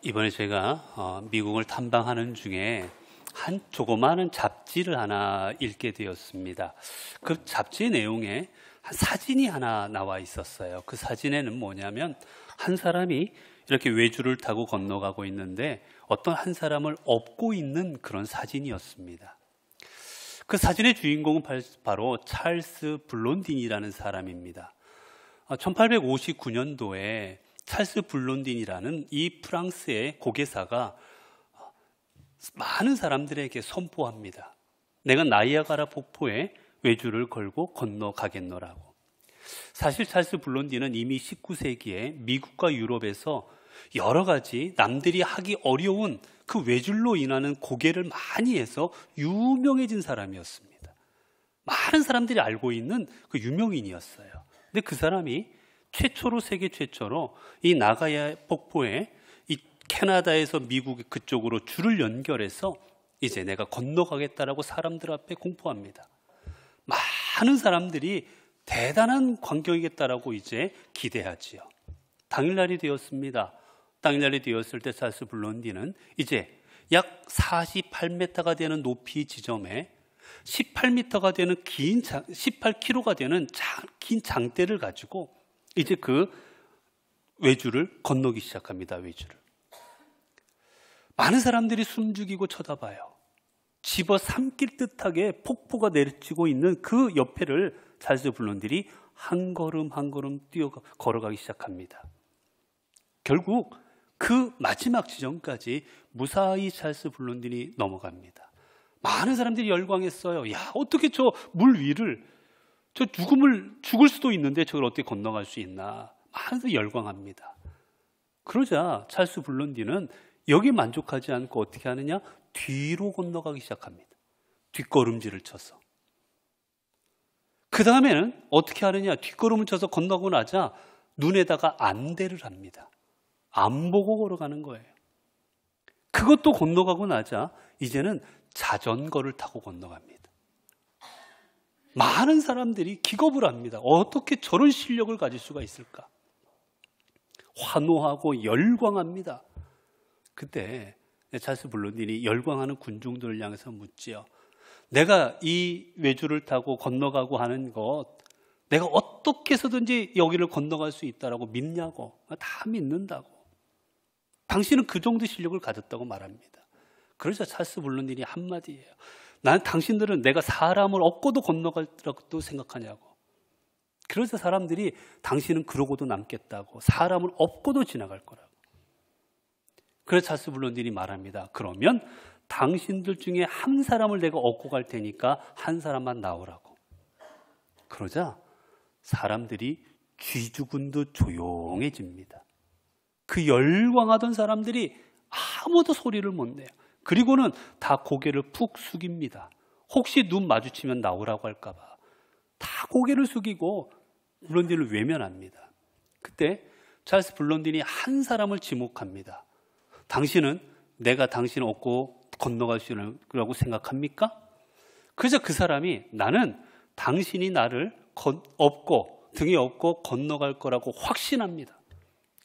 이번에 제가 미국을 탐방하는 중에 한 조그마한 잡지를 하나 읽게 되었습니다. 그 잡지 내용에 한 사진이 하나 나와 있었어요. 그 사진에는 뭐냐면 한 사람이 이렇게 외주를 타고 건너가고 있는데 어떤 한 사람을 업고 있는 그런 사진이었습니다. 그 사진의 주인공은 바로 찰스 블론딘이라는 사람입니다. 1859년도에 찰스 블론딘이라는 이 프랑스의 고개사가 많은 사람들에게 선포합니다. 내가 나이아가라 폭포에 외주를 걸고 건너가겠노라고. 사실 찰스 블론딘은 이미 19세기에 미국과 유럽에서 여러 가지 남들이 하기 어려운 그 외줄로 인하는 고개를 많이 해서 유명해진 사람이었습니다. 많은 사람들이 알고 있는 그 유명인이었어요. 근데 그 사람이 세계 최초로 이 나가야 폭포에 이 캐나다에서 미국 그쪽으로 줄을 연결해서 이제 내가 건너가겠다라고 사람들 앞에 공포합니다. 많은 사람들이 대단한 광경이겠다라고 이제 기대하지요. 당일날이 되었습니다. 당일날이 되었을 때 찰스 블론딘은 이제 약 48m가 되는 높이 지점에 18m가 되는 18km가 되는 긴 장대를 가지고 이제 그 외주를 건너기 시작합니다. 외주를. 많은 사람들이 숨죽이고 쳐다봐요. 집어삼킬 듯하게 폭포가 내리치고 있는 그 옆에를 찰스 블론딘이 한 걸음 한 걸음 걸어가기 시작합니다. 결국 그 마지막 지점까지 무사히 찰스 블론딘이 넘어갑니다. 많은 사람들이 열광했어요. 야, 어떻게 저 물 위를 죽을 수도 있는데 저걸 어떻게 건너갈 수 있나. 많은 사람들이 열광합니다. 그러자 찰스 블론딘은 여기에 만족하지 않고 어떻게 하느냐? 뒤로 건너가기 시작합니다. 뒷걸음질을 쳐서. 그 다음에는 어떻게 하느냐? 뒷걸음을 쳐서 건너고 나자 눈에다가 안대를 합니다. 안 보고 걸어가는 거예요. 그것도 건너가고 나자 이제는 자전거를 타고 건너갑니다. 많은 사람들이 기겁을 합니다. 어떻게 저런 실력을 가질 수가 있을까? 환호하고 열광합니다. 그때 찰스 블론딘이 열광하는 군중들을 향해서 묻지요. 내가 이 외주를 타고 건너가고 하는 것, 내가 어떻게 해서든지 여기를 건너갈 수 있다라고 믿냐고. 다 믿는다고. 당신은 그 정도 실력을 가졌다고 말합니다. 그러자 찰스 블론딘이 한마디예요. 난 당신들은 내가 사람을 업고도 건너갈라고 생각하냐고. 그래서 사람들이 당신은 그러고도 남겠다고, 사람을 업고도 지나갈 거라고. 그래서 찰스 블론딘이 말합니다. 그러면 당신들 중에 한 사람을 내가 업고 갈 테니까 한 사람만 나오라고. 그러자 사람들이 쥐 죽은 듯 조용해집니다. 그 열광하던 사람들이 아무도 소리를 못 내요. 그리고는 다 고개를 푹 숙입니다. 혹시 눈 마주치면 나오라고 할까 봐. 다 고개를 숙이고 블론딘을 외면합니다. 그때 찰스 블론딘이 한 사람을 지목합니다. 당신은 내가 당신을 업고 건너갈 수 있다고 생각합니까? 그래서 그 사람이 나는 당신이 나를 업고 등에 업고 건너갈 거라고 확신합니다.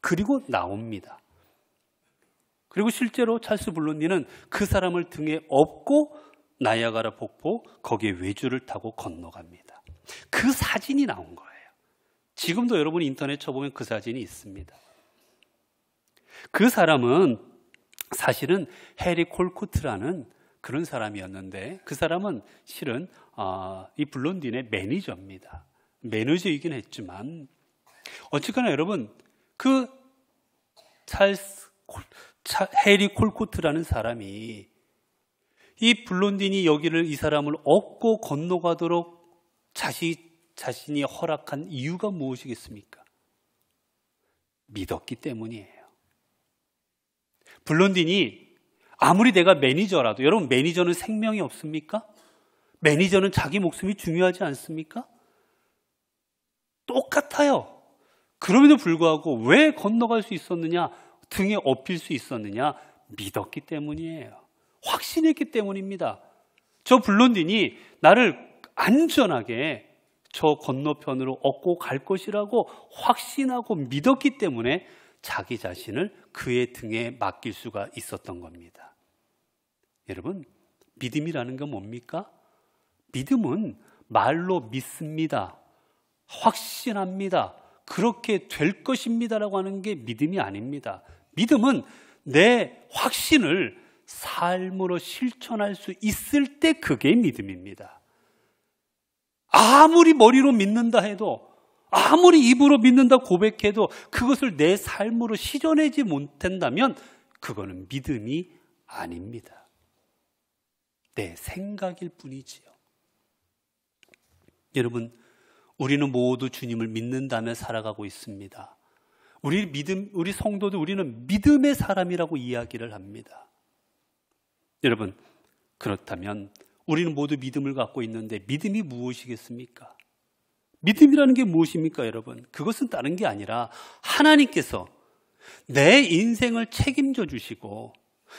그리고 나옵니다. 그리고 실제로 찰스 블론딘은 그 사람을 등에 업고 나이아가라 폭포 거기에 외주를 타고 건너갑니다. 그 사진이 나온 거예요. 지금도 여러분이 인터넷 쳐보면 그 사진이 있습니다. 그 사람은 사실은 해리 콜코트라는 그런 사람이었는데 그 사람은 실은 이 블론딘의 매니저입니다. 매니저이긴 했지만 어쨌거나 여러분 그 해리 콜코트라는 사람이 이 블론딘이 여기를 이 사람을 업고 건너가도록 자신이 허락한 이유가 무엇이겠습니까? 믿었기 때문이에요. 블론딘이 아무리 내가 매니저라도, 여러분 매니저는 생명이 없습니까? 매니저는 자기 목숨이 중요하지 않습니까? 똑같아요. 그럼에도 불구하고 왜 건너갈 수 있었느냐? 등에 업힐 수 있었느냐? 믿었기 때문이에요. 확신했기 때문입니다. 저 블론딘이 나를 안전하게 저 건너편으로 업고 갈 것이라고 확신하고 믿었기 때문에 자기 자신을 그의 등에 맡길 수가 있었던 겁니다. 여러분, 믿음이라는 건 뭡니까? 믿음은 말로 믿습니다, 확신합니다, 그렇게 될 것입니다라고 하는 게 믿음이 아닙니다. 믿음은 내 확신을 삶으로 실천할 수 있을 때 그게 믿음입니다. 아무리 머리로 믿는다 해도, 아무리 입으로 믿는다 고백해도 그것을 내 삶으로 실현하지 못한다면 그거는 믿음이 아닙니다. 내 생각일 뿐이지요. 여러분, 우리는 모두 주님을 믿는다며 살아가고 있습니다. 우리 성도들, 우리는 믿음의 사람이라고 이야기를 합니다. 여러분, 그렇다면 우리는 모두 믿음을 갖고 있는데 믿음이 무엇이겠습니까? 믿음이라는 게 무엇입니까, 여러분? 그것은 다른 게 아니라 하나님께서 내 인생을 책임져 주시고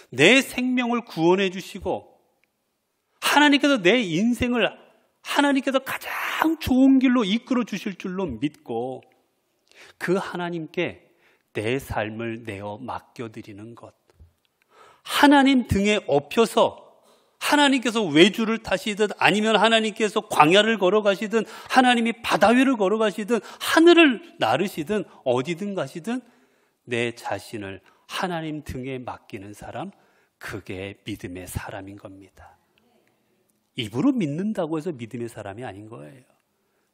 내 생명을 구원해 주시고 하나님께서 내 인생을 하나님께서 가장 좋은 길로 이끌어 주실 줄로 믿고 그 하나님께 내 삶을 내어 맡겨드리는 것. 하나님 등에 업혀서 하나님께서 외주를 타시든 아니면 하나님께서 광야를 걸어가시든 하나님이 바다 위를 걸어가시든 하늘을 나르시든 어디든 가시든 내 자신을 하나님 등에 맡기는 사람, 그게 믿음의 사람인 겁니다. 입으로 믿는다고 해서 믿음의 사람이 아닌 거예요.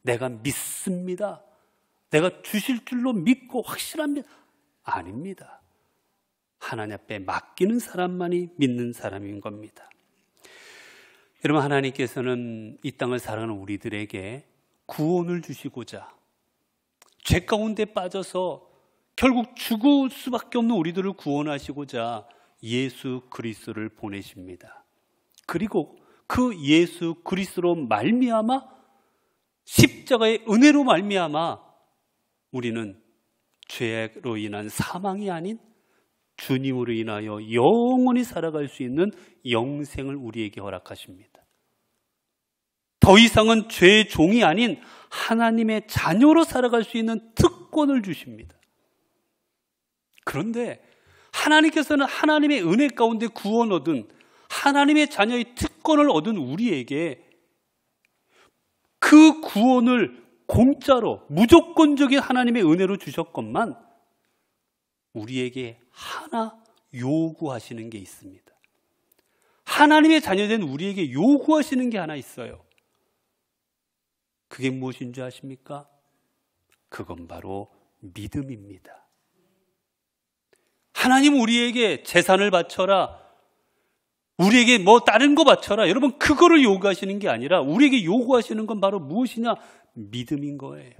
내가 믿습니다, 내가 주실 줄로 믿고 확실합니다, 아닙니다. 하나님 앞에 맡기는 사람만이 믿는 사람인 겁니다. 여러분, 하나님께서는 이 땅을 살아가는 우리들에게 구원을 주시고자 죄 가운데 빠져서 결국 죽을 수밖에 없는 우리들을 구원하시고자 예수 그리스도를 보내십니다. 그리고 그 예수 그리스도로 말미암아 십자가의 은혜로 말미암아 우리는 죄로 인한 사망이 아닌 주님으로 인하여 영원히 살아갈 수 있는 영생을 우리에게 허락하십니다. 더 이상은 죄의 종이 아닌 하나님의 자녀로 살아갈 수 있는 특권을 주십니다. 그런데 하나님께서는 하나님의 은혜 가운데 구원 얻은 하나님의 자녀의 특권을 얻은 우리에게 그 구원을 공짜로 무조건적인 하나님의 은혜로 주셨건만 우리에게 하나 요구하시는 게 있습니다. 하나님의 자녀된 우리에게 요구하시는 게 하나 있어요. 그게 무엇인 줄 아십니까? 그건 바로 믿음입니다. 하나님 우리에게 재산을 바쳐라, 우리에게 뭐 다른 거 바쳐라, 여러분 그거를 요구하시는 게 아니라 우리에게 요구하시는 건 바로 무엇이냐? 믿음인 거예요.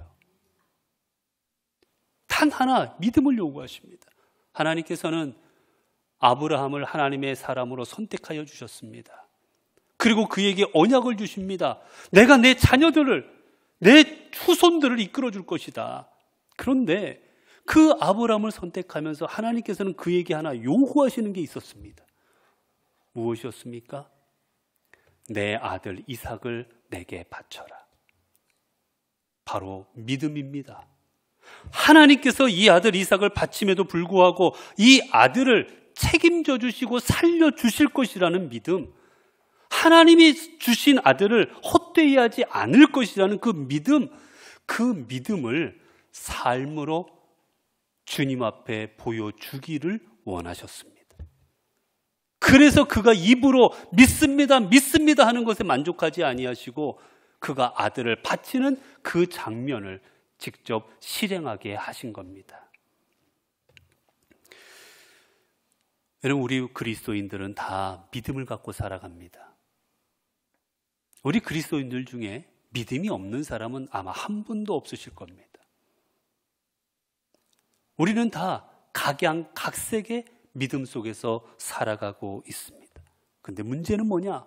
단 하나 믿음을 요구하십니다. 하나님께서는 아브라함을 하나님의 사람으로 선택하여 주셨습니다. 그리고 그에게 언약을 주십니다. 내가 내 자녀들을, 내 후손들을 이끌어 줄 것이다. 그런데 그 아브라함을 선택하면서 하나님께서는 그에게 하나 요구하시는 게 있었습니다. 무엇이었습니까? 내 아들 이삭을 내게 바쳐라. 바로 믿음입니다. 하나님께서 이 아들 이삭을 바침에도 불구하고 이 아들을 책임져 주시고 살려 주실 것이라는 믿음, 하나님이 주신 아들을 헛되이 하지 않을 것이라는 그 믿음을 삶으로 주님 앞에 보여주기를 원하셨습니다. 그래서 그가 입으로 믿습니다, 믿습니다 하는 것에 만족하지 아니하시고 그가 아들을 바치는 그 장면을 직접 실행하게 하신 겁니다. 여러분, 우리 그리스도인들은 다 믿음을 갖고 살아갑니다. 우리 그리스도인들 중에 믿음이 없는 사람은 아마 한 분도 없으실 겁니다. 우리는 다 각양각색의 믿음 속에서 살아가고 있습니다. 그런데 문제는 뭐냐?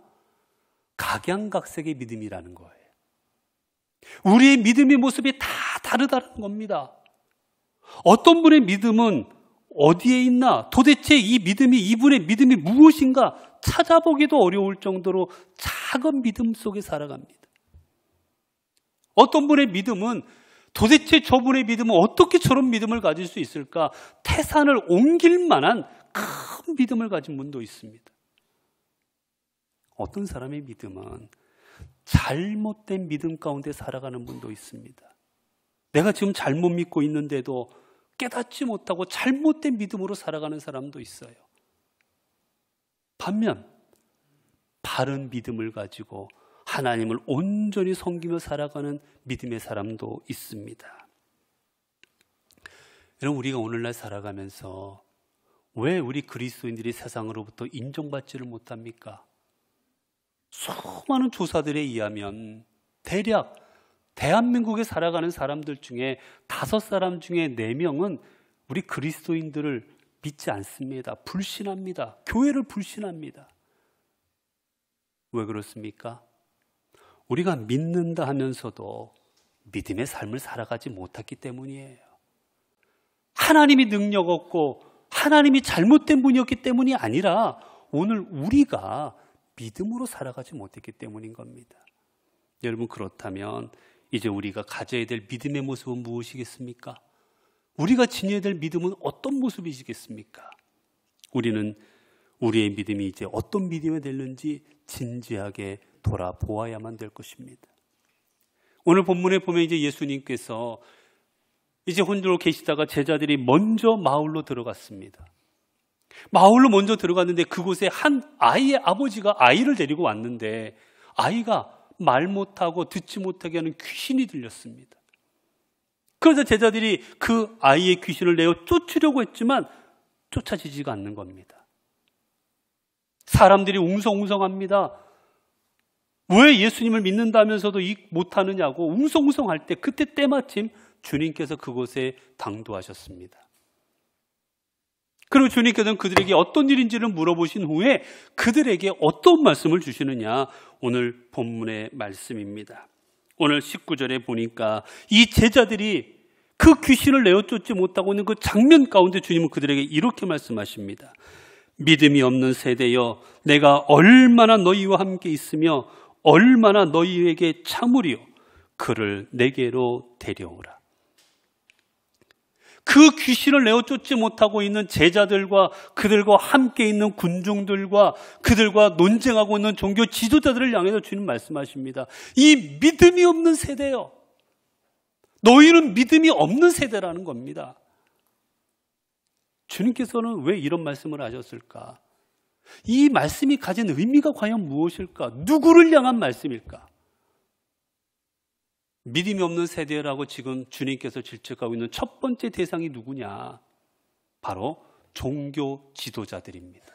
각양각색의 믿음이라는 거예요. 우리의 믿음의 모습이 다 다르다는 겁니다. 어떤 분의 믿음은 어디에 있나? 도대체 이 믿음이, 이분의 믿음이 무엇인가? 찾아보기도 어려울 정도로 작은 믿음 속에 살아갑니다. 어떤 분의 믿음은 도대체 저분의 믿음은 어떻게 저런 믿음을 가질 수 있을까? 태산을 옮길 만한 큰 믿음을 가진 분도 있습니다. 어떤 사람의 믿음은 잘못된 믿음 가운데 살아가는 분도 있습니다. 내가 지금 잘못 믿고 있는데도 깨닫지 못하고 잘못된 믿음으로 살아가는 사람도 있어요. 반면 바른 믿음을 가지고 하나님을 온전히 섬기며 살아가는 믿음의 사람도 있습니다. 여러분, 우리가 오늘날 살아가면서 왜 우리 그리스도인들이 세상으로부터 인정받지를 못합니까? 수많은 조사들에 의하면 대략 대한민국에 살아가는 사람들 중에 5사람 중에 4명은 우리 그리스도인들을 믿지 않습니다. 불신합니다. 교회를 불신합니다. 왜 그렇습니까? 우리가 믿는다 하면서도 믿음의 삶을 살아가지 못했기 때문이에요. 하나님이 능력 없고 하나님이 잘못된 분이었기 때문이 아니라 오늘 우리가 믿음으로 살아가지 못했기 때문인 겁니다. 여러분, 그렇다면 이제 우리가 가져야 될 믿음의 모습은 무엇이겠습니까? 우리가 지녀야 될 믿음은 어떤 모습이시겠습니까? 우리는 우리의 믿음이 이제 어떤 믿음이 되는지 진지하게 돌아보아야만 될 것입니다. 오늘 본문에 보면 이제 예수님께서 이제 혼자로 계시다가 제자들이 먼저 마을로 들어갔습니다. 마을로 먼저 들어갔는데 그곳에 한 아이의 아버지가 아이를 데리고 왔는데 아이가 말 못하고 듣지 못하게 하는 귀신이 들렸습니다. 그래서 제자들이 그 아이의 귀신을 내어 쫓으려고 했지만 쫓아지지가 않는 겁니다. 사람들이 웅성웅성합니다. 왜 예수님을 믿는다면서도 못하느냐고 웅성웅성할 때 그때 때마침 주님께서 그곳에 당도하셨습니다. 그리고 주님께서는 그들에게 어떤 일인지를 물어보신 후에 그들에게 어떤 말씀을 주시느냐, 오늘 본문의 말씀입니다. 오늘 19절에 보니까 이 제자들이 그 귀신을 내어 쫓지 못하고 있는 그 장면 가운데 주님은 그들에게 이렇게 말씀하십니다. 믿음이 없는 세대여, 내가 얼마나 너희와 함께 있으며 얼마나 너희에게 참으리요, 그를 내게로 데려오라. 그 귀신을 내어 쫓지 못하고 있는 제자들과 그들과 함께 있는 군중들과 그들과 논쟁하고 있는 종교 지도자들을 향해서 주님 말씀하십니다. 이 믿음이 없는 세대요, 너희는 믿음이 없는 세대라는 겁니다. 주님께서는 왜 이런 말씀을 하셨을까? 이 말씀이 가진 의미가 과연 무엇일까? 누구를 향한 말씀일까? 믿음이 없는 세대라고 지금 주님께서 질책하고 있는 첫 번째 대상이 누구냐? 바로 종교 지도자들입니다.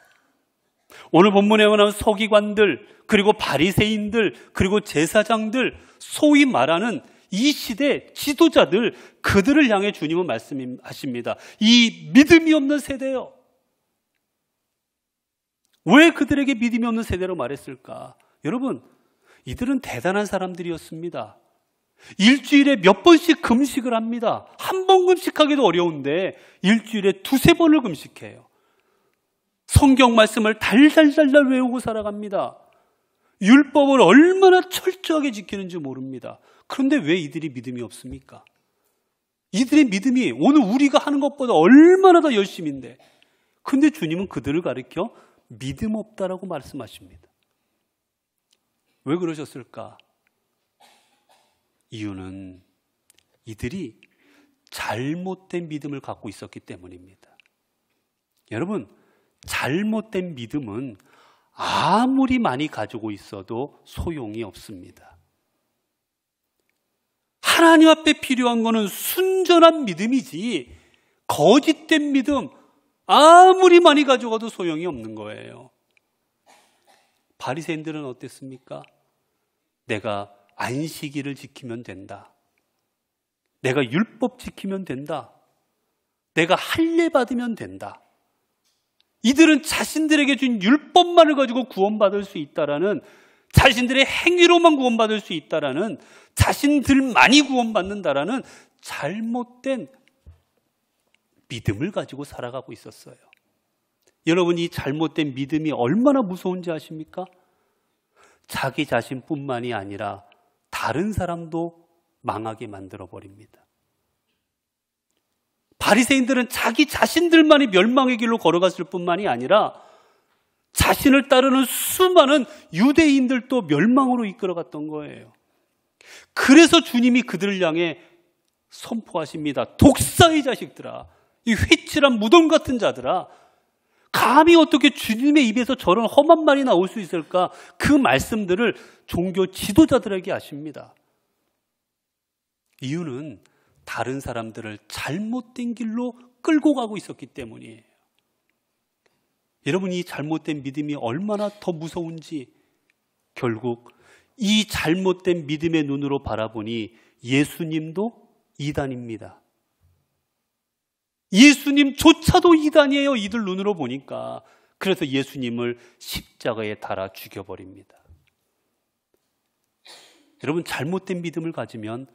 오늘 본문에 보면 서기관들, 그리고 바리새인들, 그리고 제사장들, 소위 말하는 이 시대 지도자들, 그들을 향해 주님은 말씀하십니다. 이 믿음이 없는 세대요. 왜 그들에게 믿음이 없는 세대로 말했을까? 여러분, 이들은 대단한 사람들이었습니다. 일주일에 몇 번씩 금식을 합니다. 한 번 금식하기도 어려운데 일주일에 2-3번을 금식해요. 성경 말씀을 달달달달 외우고 살아갑니다. 율법을 얼마나 철저하게 지키는지 모릅니다. 그런데 왜 이들이 믿음이 없습니까? 이들의 믿음이 오늘 우리가 하는 것보다 얼마나 더 열심인데, 근데 주님은 그들을 가리켜 믿음 없다라고 말씀하십니다. 왜 그러셨을까? 이유는 이들이 잘못된 믿음을 갖고 있었기 때문입니다. 여러분, 잘못된 믿음은 아무리 많이 가지고 있어도 소용이 없습니다. 하나님 앞에 필요한 것은 순전한 믿음이지 거짓된 믿음 아무리 많이 가져가도 소용이 없는 거예요. 바리새인들은 어땠습니까? 내가 안식일을 지키면 된다. 내가 율법 지키면 된다. 내가 할례 받으면 된다. 이들은 자신들에게 준 율법만을 가지고 구원받을 수 있다라는, 자신들의 행위로만 구원받을 수 있다라는, 자신들만이 구원받는다라는 잘못된 믿음을 가지고 살아가고 있었어요. 여러분, 이 잘못된 믿음이 얼마나 무서운지 아십니까? 자기 자신뿐만이 아니라 다른 사람도 망하게 만들어 버립니다. 바리새인들은 자기 자신들만이 멸망의 길로 걸어갔을 뿐만이 아니라 자신을 따르는 수많은 유대인들도 멸망으로 이끌어갔던 거예요. 그래서 주님이 그들을 향해 선포하십니다. 독사의 자식들아, 이 회칠한 무덤 같은 자들아, 감히 어떻게 주님의 입에서 저런 험한 말이 나올 수 있을까? 그 말씀들을 종교 지도자들에게 하십니다. 이유는 다른 사람들을 잘못된 길로 끌고 가고 있었기 때문이에요. 여러분, 이 잘못된 믿음이 얼마나 더 무서운지 결국 이 잘못된 믿음의 눈으로 바라보니 예수님도 이단입니다. 예수님조차도 이단이에요. 이들 눈으로 보니까. 그래서 예수님을 십자가에 달아 죽여버립니다. 여러분, 잘못된 믿음을 가지면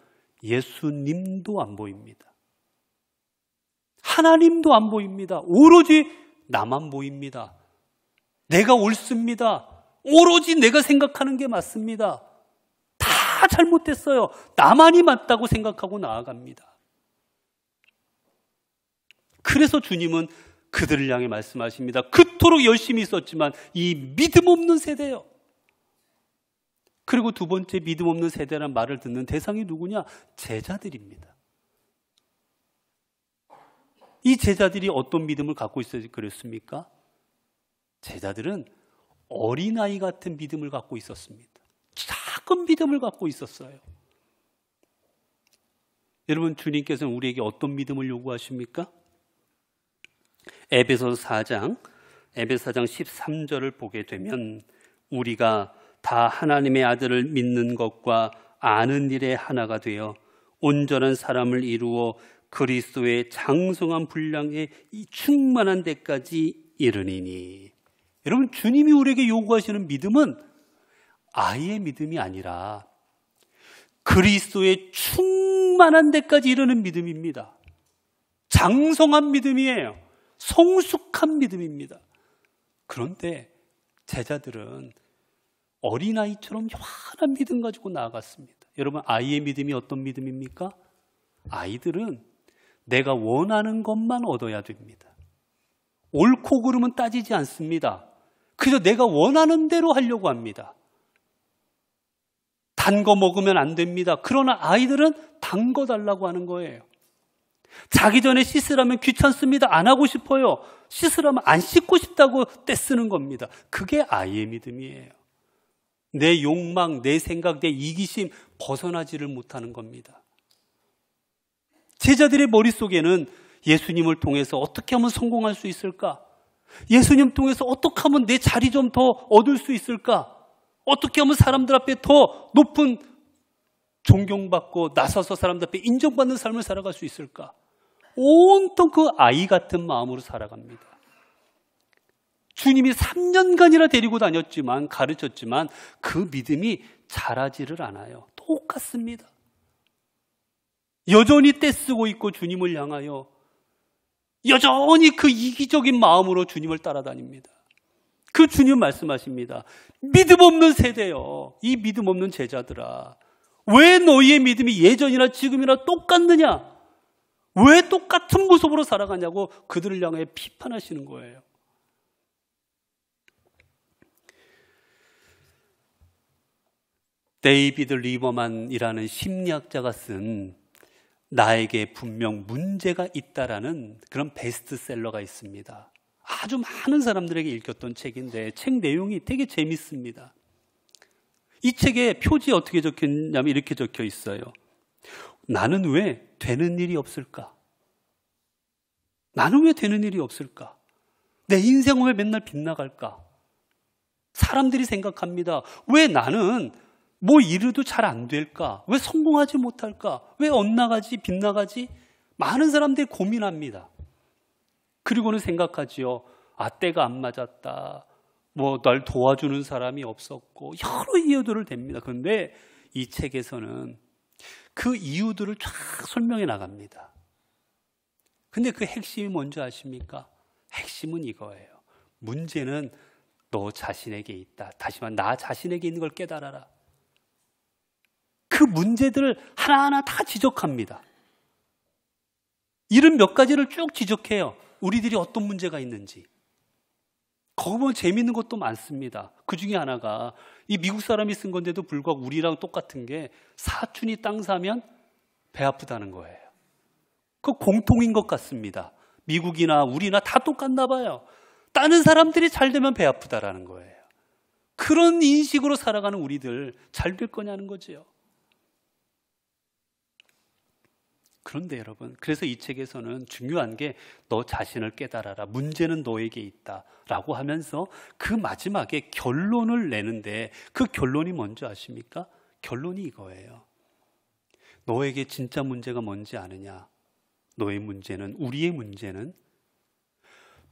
예수님도 안 보입니다. 하나님도 안 보입니다. 오로지 나만 보입니다. 내가 옳습니다. 오로지 내가 생각하는 게 맞습니다. 다 잘못됐어요. 나만이 맞다고 생각하고 나아갑니다. 그래서 주님은 그들을 향해 말씀하십니다. 그토록 열심히 있었지만 이 믿음 없는 세대요. 그리고 두 번째, 믿음 없는 세대란 말을 듣는 대상이 누구냐? 제자들입니다. 이 제자들이 어떤 믿음을 갖고 있어야 그랬습니까? 제자들은 어린아이 같은 믿음을 갖고 있었습니다. 작은 믿음을 갖고 있었어요. 여러분, 주님께서는 우리에게 어떤 믿음을 요구하십니까? 에베소서 4장 13절을 보게 되면 우리가 다 하나님의 아들을 믿는 것과 아는 일에 하나가 되어 온전한 사람을 이루어 그리스도의 장성한 분량에 충만한 데까지 이르니니. 여러분, 주님이 우리에게 요구하시는 믿음은 아이의 믿음이 아니라 그리스도의 충만한 데까지 이르는 믿음입니다. 장성한 믿음이에요. 성숙한 믿음입니다. 그런데 제자들은 어린아이처럼 환한 믿음 가지고 나아갔습니다. 여러분, 아이의 믿음이 어떤 믿음입니까? 아이들은 내가 원하는 것만 얻어야 됩니다. 옳고 그름은 따지지 않습니다. 그저 내가 원하는 대로 하려고 합니다. 단 거 먹으면 안 됩니다. 그러나 아이들은 단 거 달라고 하는 거예요. 자기 전에 씻으라면 귀찮습니다. 안 하고 싶어요. 씻으라면 안 씻고 싶다고 떼쓰는 겁니다. 그게 아이의 믿음이에요. 내 욕망, 내 생각, 내 이기심 벗어나지를 못하는 겁니다. 제자들의 머릿속에는 예수님을 통해서 어떻게 하면 성공할 수 있을까? 예수님 통해서 어떻게 하면 내 자리 좀 더 얻을 수 있을까? 어떻게 하면 사람들 앞에 더 높은 존경받고 나서서 사람들 앞에 인정받는 삶을 살아갈 수 있을까? 온통 그 아이 같은 마음으로 살아갑니다. 주님이 3년간이나 데리고 다녔지만, 가르쳤지만 그 믿음이 자라지를 않아요. 똑같습니다. 여전히 떼쓰고 있고 주님을 향하여 여전히 그 이기적인 마음으로 주님을 따라다닙니다. 그 주님 말씀하십니다. 믿음 없는 세대요. 이 믿음 없는 제자들아, 왜 너희의 믿음이 예전이나 지금이나 똑같느냐? 왜 똑같은 모습으로 살아가냐고 그들을 향해 비판하시는 거예요. 데이비드 리버만이라는 심리학자가 쓴 나에게 분명 문제가 있다라는 그런 베스트셀러가 있습니다. 아주 많은 사람들에게 읽혔던 책인데 책 내용이 되게 재밌습니다. 이 책에 표지에 어떻게 적혀있냐면 이렇게 적혀 있어요. 나는 왜 되는 일이 없을까? 나는 왜 되는 일이 없을까? 내 인생은 왜 맨날 빗나갈까? 사람들이 생각합니다. 왜 나는 뭐 이래도 잘 안 될까? 왜 성공하지 못할까? 왜 엇나가지, 빗나가지? 많은 사람들이 고민합니다. 그리고는 생각하지요. 아, 때가 안 맞았다. 뭐 날 도와주는 사람이 없었고 여러 이유들을 댑니다. 그런데 이 책에서는 그 이유들을 쫙 설명해 나갑니다. 근데 그 핵심이 뭔지 아십니까? 핵심은 이거예요. 문제는 너 자신에게 있다. 다시 말해 나 자신에게 있는 걸 깨달아라. 그 문제들을 하나하나 다 지적합니다. 이런 몇 가지를 쭉 지적해요. 우리들이 어떤 문제가 있는지. 거기 보면 재미있는 것도 많습니다. 그 중에 하나가 이 미국 사람이 쓴 건데도 불구하고 우리랑 똑같은 게 사촌이 땅 사면 배 아프다는 거예요. 그 공통인 것 같습니다. 미국이나 우리나 다 똑같나 봐요. 따는 사람들이 잘 되면 배 아프다라는 거예요. 그런 인식으로 살아가는 우리들 잘 될 거냐는 거죠. 그런데 여러분, 그래서 이 책에서는 중요한 게 너 자신을 깨달아라. 문제는 너에게 있다라고 하면서 그 마지막에 결론을 내는데 그 결론이 뭔지 아십니까? 결론이 이거예요. 너에게 진짜 문제가 뭔지 아느냐? 너의 문제는, 우리의 문제는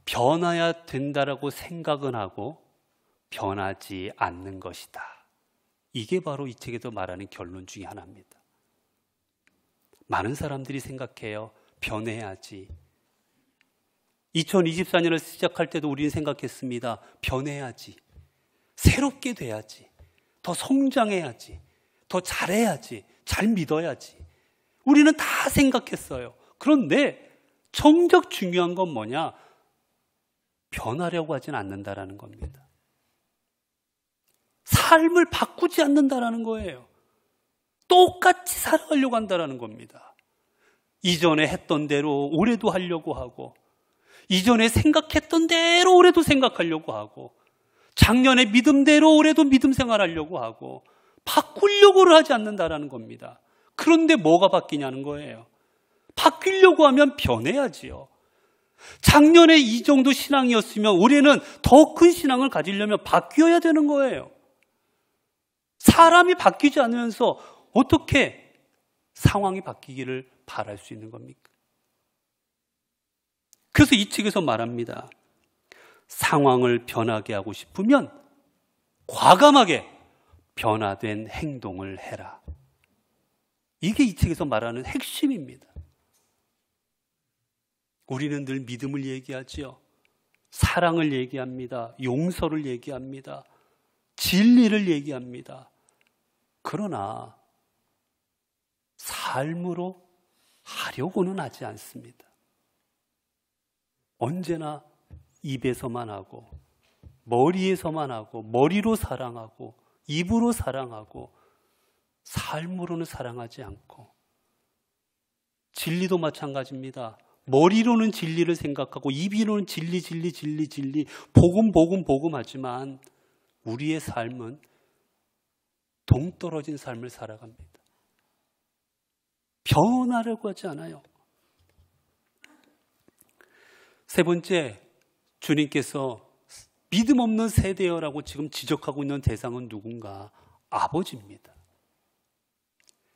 변해야 된다라고 생각은 하고 변하지 않는 것이다. 이게 바로 이 책에서 말하는 결론 중에 하나입니다. 많은 사람들이 생각해요. 변해야지. 2024년을 시작할 때도 우리는 생각했습니다. 변해야지. 새롭게 돼야지. 더 성장해야지. 더 잘해야지. 잘 믿어야지. 우리는 다 생각했어요. 그런데 정작 중요한 건 뭐냐? 변하려고 하진 않는다라는 겁니다. 삶을 바꾸지 않는다라는 거예요. 똑같이 살아가려고 한다는 겁니다. 이전에 했던 대로 올해도 하려고 하고, 이전에 생각했던 대로 올해도 생각하려고 하고, 작년에 믿음대로 올해도 믿음 생활하려고 하고, 바꾸려고를 하지 않는다는 겁니다. 그런데 뭐가 바뀌냐는 거예요. 바뀌려고 하면 변해야지요. 작년에 이 정도 신앙이었으면 올해는 더 큰 신앙을 가지려면 바뀌어야 되는 거예요. 사람이 바뀌지 않으면서 어떻게 상황이 바뀌기를 바랄 수 있는 겁니까? 그래서 이 책에서 말합니다. 상황을 변하게 하고 싶으면 과감하게 변화된 행동을 해라. 이게 이 책에서 말하는 핵심입니다. 우리는 늘 믿음을 얘기하지요. 사랑을 얘기합니다. 용서를 얘기합니다. 진리를 얘기합니다. 그러나 삶으로 하려고는 하지 않습니다. 언제나 입에서만 하고 머리에서만 하고 머리로 사랑하고 입으로 사랑하고 삶으로는 사랑하지 않고, 진리도 마찬가지입니다. 머리로는 진리를 생각하고 입으로는 진리 복음 하지만 우리의 삶은 동떨어진 삶을 살아갑니다. 변하려고 하지 않아요. 세 번째, 주님께서 믿음 없는 세대여라고 지금 지적하고 있는 대상은 누군가? 아버지입니다.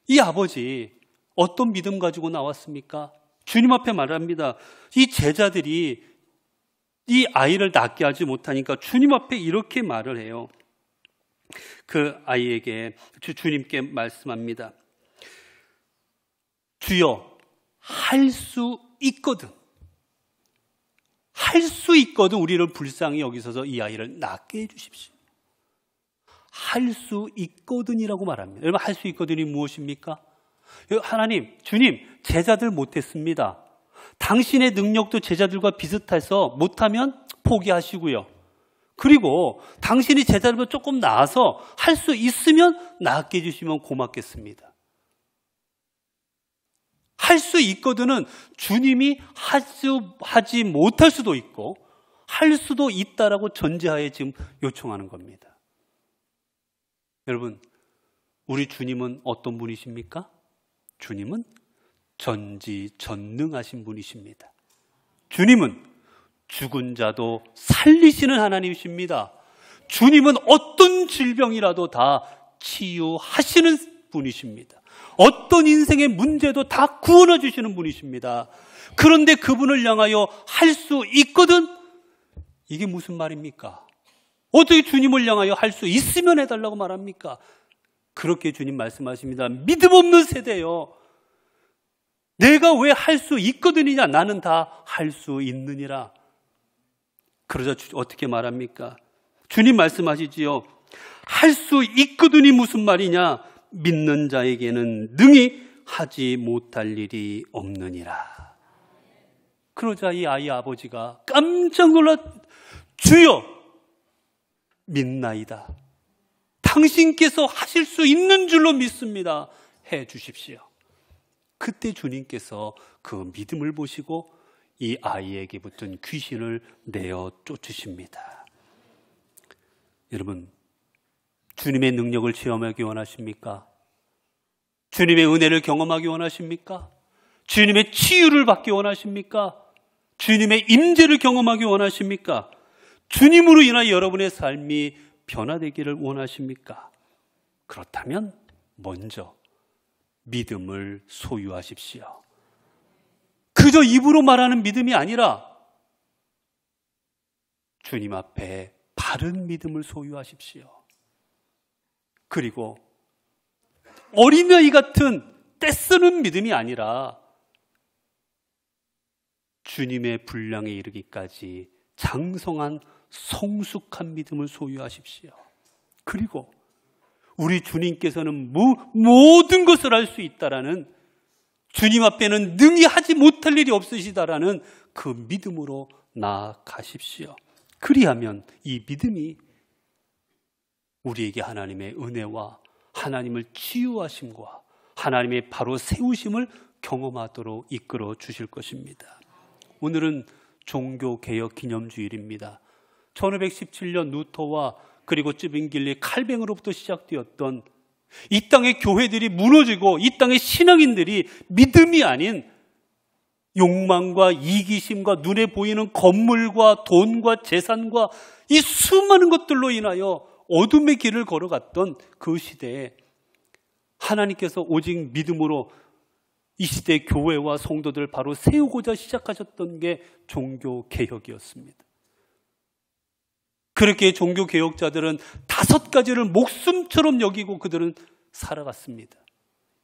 이 아버지 어떤 믿음 가지고 나왔습니까? 주님 앞에 말합니다. 이 제자들이 이 아이를 낫게 하지 못하니까 주님 앞에 이렇게 말을 해요. 그 아이에게 주님께 말씀합니다. 주여, 할 수 있거든. 할 수 있거든 우리를 불쌍히 여기셔서 이 아이를 낫게 해주십시오. 할 수 있거든이라고 말합니다. 여러분, 할 수 있거든이 무엇입니까? 하나님, 주님, 제자들 못했습니다. 당신의 능력도 제자들과 비슷해서 못하면 포기하시고요. 그리고 당신이 제자들보다 조금 나아서 할 수 있으면 낫게 해주시면 고맙겠습니다. 할 수 있거든은 주님이 하지 못할 수도 있고 할 수도 있다라고 전제하에 지금 요청하는 겁니다. 여러분, 우리 주님은 어떤 분이십니까? 주님은 전지전능하신 분이십니다. 주님은 죽은 자도 살리시는 하나님이십니다. 주님은 어떤 질병이라도 다 치유하시는 분이십니다. 어떤 인생의 문제도 다 구원해 주시는 분이십니다. 그런데 그분을 향하여 할 수 있거든? 이게 무슨 말입니까? 어떻게 주님을 향하여 할 수 있으면 해달라고 말합니까? 그렇게 주님 말씀하십니다. 믿음 없는 세대요. 내가 왜 할 수 있거든이냐? 나는 다 할 수 있느니라. 그러자 어떻게 말합니까? 주님 말씀하시지요. 할 수 있거든이 무슨 말이냐? 믿는 자에게는 능히 하지 못할 일이 없느니라. 그러자 이 아이 아버지가 깜짝 놀라 주여 믿나이다. 당신께서 하실 수 있는 줄로 믿습니다. 해 주십시오. 그때 주님께서 그 믿음을 보시고 이 아이에게 붙은 귀신을 내어 쫓으십니다. 여러분, 주님의 능력을 체험하기 원하십니까? 주님의 은혜를 경험하기 원하십니까? 주님의 치유를 받기 원하십니까? 주님의 임재를 경험하기 원하십니까? 주님으로 인하여 여러분의 삶이 변화되기를 원하십니까? 그렇다면 먼저 믿음을 소유하십시오. 그저 입으로 말하는 믿음이 아니라 주님 앞에 바른 믿음을 소유하십시오. 그리고 어린아이 같은 떼쓰는 믿음이 아니라 주님의 분량에 이르기까지 장성한 성숙한 믿음을 소유하십시오. 그리고 우리 주님께서는 모든 것을 할 수 있다라는, 주님 앞에는 능히 하지 못할 일이 없으시다라는 그 믿음으로 나아가십시오. 그리하면 이 믿음이 우리에게 하나님의 은혜와 하나님을 치유하심과 하나님의 바로 세우심을 경험하도록 이끌어 주실 것입니다. 오늘은 종교개혁 기념주일입니다. 1517년 루터와 그리고 쯔빙길리 칼뱅으로부터 시작되었던 이 땅의 교회들이 무너지고 이 땅의 신앙인들이 믿음이 아닌 욕망과 이기심과 눈에 보이는 건물과 돈과 재산과 이 수많은 것들로 인하여 어둠의 길을 걸어갔던 그 시대에 하나님께서 오직 믿음으로 이 시대의 교회와 성도들을 바로 세우고자 시작하셨던 게 종교개혁이었습니다. 그렇게 종교개혁자들은 5가지를 목숨처럼 여기고 그들은 살아갔습니다.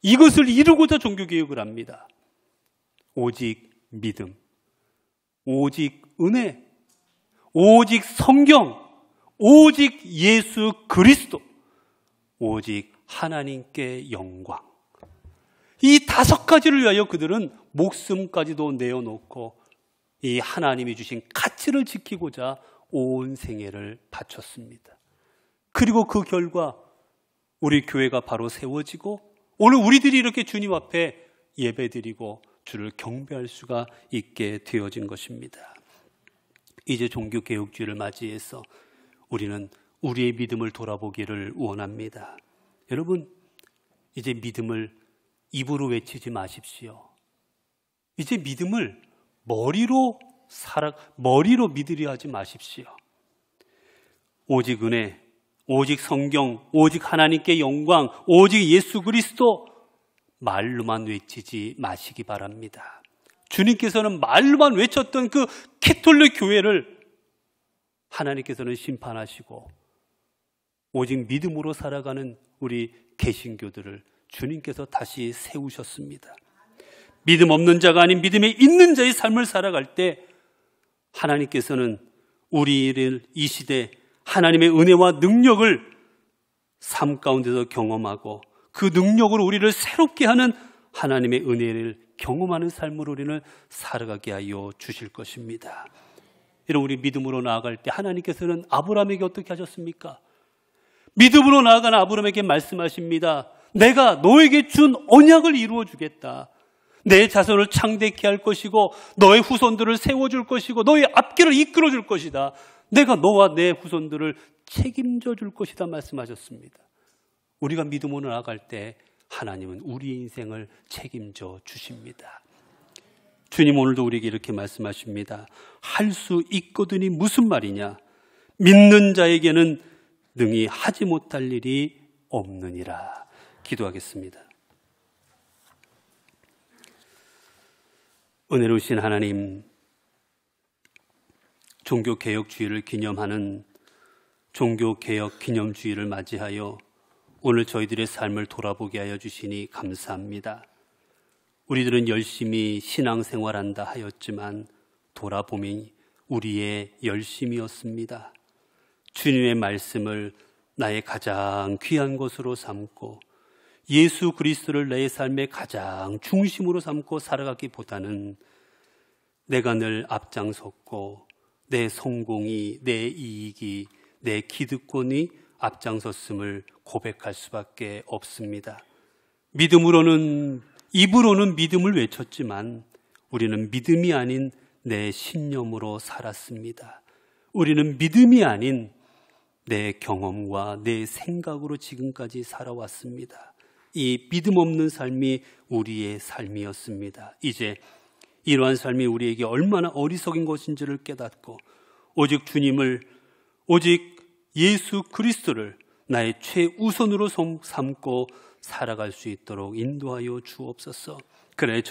이것을 이루고자 종교개혁을 합니다. 오직 믿음, 오직 은혜, 오직 성경, 오직 예수 그리스도, 오직 하나님께 영광. 이 5가지를 위하여 그들은 목숨까지도 내어놓고 이 하나님이 주신 가치를 지키고자 온 생애를 바쳤습니다. 그리고 그 결과 우리 교회가 바로 세워지고 오늘 우리들이 이렇게 주님 앞에 예배드리고 주를 경배할 수가 있게 되어진 것입니다. 이제 종교개혁주의를 맞이해서 우리는 우리의 믿음을 돌아보기를 원합니다. 여러분, 이제 믿음을 입으로 외치지 마십시오. 이제 믿음을 머리로 믿으려 하지 마십시오. 오직 은혜, 오직 성경, 오직 하나님께 영광, 오직 예수 그리스도, 말로만 외치지 마시기 바랍니다. 주님께서는 말로만 외쳤던 그 캐톨릭 교회를 하나님께서는 심판하시고 오직 믿음으로 살아가는 우리 개신교들을 주님께서 다시 세우셨습니다. 믿음 없는 자가 아닌 믿음에 있는 자의 삶을 살아갈 때 하나님께서는 우리를 이 시대 하나님의 은혜와 능력을 삶 가운데서 경험하고 그 능력으로 우리를 새롭게 하는 하나님의 은혜를 경험하는 삶으로 우리는 살아가게 하여 주실 것입니다. 이런 우리 믿음으로 나아갈 때 하나님께서는 아브라함에게 어떻게 하셨습니까? 믿음으로 나아가는 아브라함에게 말씀하십니다. 내가 너에게 준 언약을 이루어 주겠다. 내 자손을 창대케 할 것이고 너의 후손들을 세워줄 것이고 너의 앞길을 이끌어 줄 것이다. 내가 너와 내 후손들을 책임져 줄 것이다 말씀하셨습니다. 우리가 믿음으로 나아갈 때 하나님은 우리의 인생을 책임져 주십니다. 주님 오늘도 우리에게 이렇게 말씀하십니다. 할 수 있거든이 무슨 말이냐? 믿는 자에게는 능히 하지 못할 일이 없느니라. 기도하겠습니다. 은혜로우신 하나님, 종교개혁주의를 기념하는 종교개혁 기념주의를 맞이하여 오늘 저희들의 삶을 돌아보게 하여 주시니 감사합니다. 우리들은 열심히 신앙생활한다 하였지만 돌아보면 우리의 열심이었습니다. 주님의 말씀을 나의 가장 귀한 것으로 삼고 예수 그리스도를 내 삶의 가장 중심으로 삼고 살아가기보다는 내가 늘 앞장섰고 내 성공이, 내 이익이, 내 기득권이 앞장섰음을 고백할 수밖에 없습니다. 입으로는 믿음을 외쳤지만 우리는 믿음이 아닌 내 신념으로 살았습니다. 우리는 믿음이 아닌 내 경험과 내 생각으로 지금까지 살아왔습니다. 이 믿음 없는 삶이 우리의 삶이었습니다. 이제 이러한 삶이 우리에게 얼마나 어리석인 것인지를 깨닫고 오직 주님을, 오직 예수 그리스도를 나의 최우선으로 삼고 살아갈 수 있도록 인도하여 주옵소서. 그래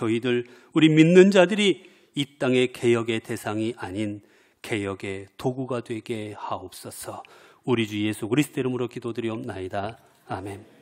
우리 믿는 자들이 이 땅의 개혁의 대상이 아닌 개혁의 도구가 되게 하옵소서. 우리 주 예수 그리스도 이름으로 기도드리옵나이다. 아멘.